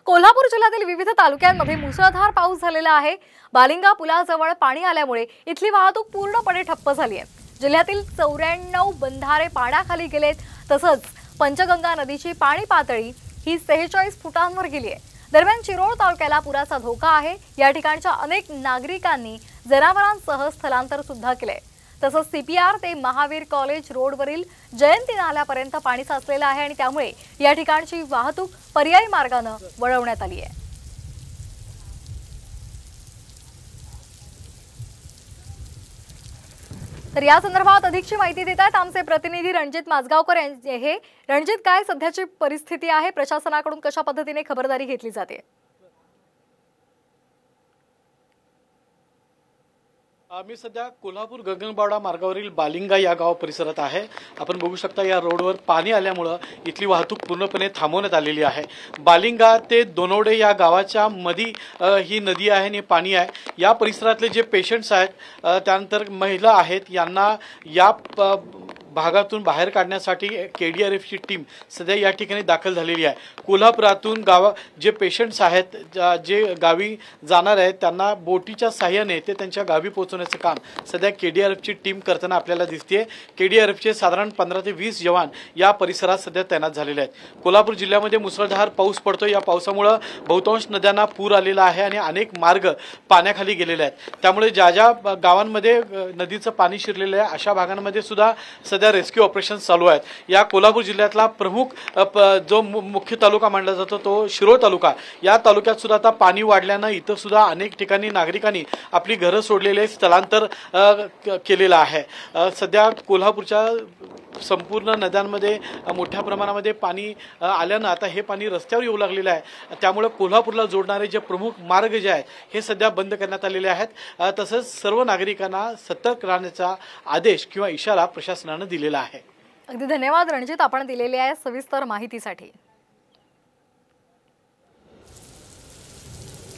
कोल्हापूर जिल्ह्यातील विविध तालुक्यांमध्ये मुसळधार पाऊस झालेला आहे। बालिंगा पुलाजवळ पाणी आल्यामुळे इथली वाहतूक पूर्णपणे ठप्प झाली आहे। जिल्ह्यातील 94 बंधारे पाण्याखाली गेलेत, तसंच पंचगंगा नदीची पाणी पातळी ही 46 फुटांवर गेली आहे। दरम्यान चिरोळ तालुक्याला पुराचा धोका आहे। या ठिकाणच्या अनेक नागरिकांनी जनावरांसह स्थलांतर सुद्धा केले। तसंच सीपीआर ते महावीर कॉलेज रोडवरील जयंती नाल्यापर्यंत पाणी साचलेलं आहे आणि त्यामुळे या ठिकाणची वाहतूक पर्यायी मार्गाने वळवण्यात आली आहे। तर या संदर्भात अधिकची माहिती देत आहेत आमचे प्रतिनिधी रणजित माजगावकर यांचे। रणजित, काय सध्याची परिस्थिती आहे? प्रशासनाकडून कशा पद्धतीने खबरदारी घेतली जाते? मी सध्या कोल्हापूर गगनबावडा मार्गावरील बालिंगा या गाव परिसरात आहे। आपण बघू शकता या रोडवर पाणी आल्यामुळे इथली वाहतूक पूर्णपणे थांबवण्यात आलेली आहे। बालिंगा ते दोनवडे या गावाच्या मध्ये ही नदी आहे आणि पाणी आहे। या परिसरातले जे पेशंट्स आहेत, त्यानंतर महिला आहेत, यांना या भागातून बाहेर काढण्यासाठी केडीआरएफची टीम सध्या या ठिकाणी दाखल झालेली आहे। कोल्हापुरातून जे पेशंट्स आहेत, जे गावी जाणार आहेत, त्यांना बोटीच्या साहाय्याने ते त्यांच्या गावी पोहोचवण्याचं काम सध्या केडीआरएफची टीम करताना आपल्याला दिसते। केडीआरएफचे साधारण 15 ते 20 जवान या परिसरात सध्या तैनात झालेले आहेत। कोल्हापूर जिल्ह्यामध्ये मुसळधार पाऊस पडतो। या पावसामुळे बहुतांश नद्यांना पूर आलेला आहे आणि अनेक मार्ग पाण्याखाली गेलेले आहेत। त्यामुळे ज्या ज्या गावांमध्ये नदीचं पाणी शिरलेलं आहे अशा भागांमध्ये सुद्धा सध्या रेस्क्यू ऑपरेशन चालू आहेत। या कोल्हापूर जिल्ह्यातला प्रमुख जो मुख्य तालुका मानला जातो तो शिरोळ तालुका, या तालुक्यात सुद्धा आता पाणी वाढल्याने इथं सुद्धा अनेक ठिकाणी नागरिकांनी आपली घरं सोडलेले स्थलांतर केलेलं आहे। सध्या कोल्हापूरच्या संपूर्ण नद्यांमध्ये मोठ्या प्रमाणामध्ये पाणी आल्यानं आता हे पाणी रस्त्यावर येऊ लागलेलं आहे। त्यामुळे कोल्हापूरला जोडणारे जे प्रमुख मार्ग जे आहेत हे सध्या बंद करण्यात आलेले आहेत। तसंच सर्व नागरिकांना सतर्क राहण्याचा आदेश किंवा इशारा प्रशासनाने दिलेला आहे। अगदी धन्यवाद रणजित, आपण दिलेली आहे सविस्तर माहितीसाठी।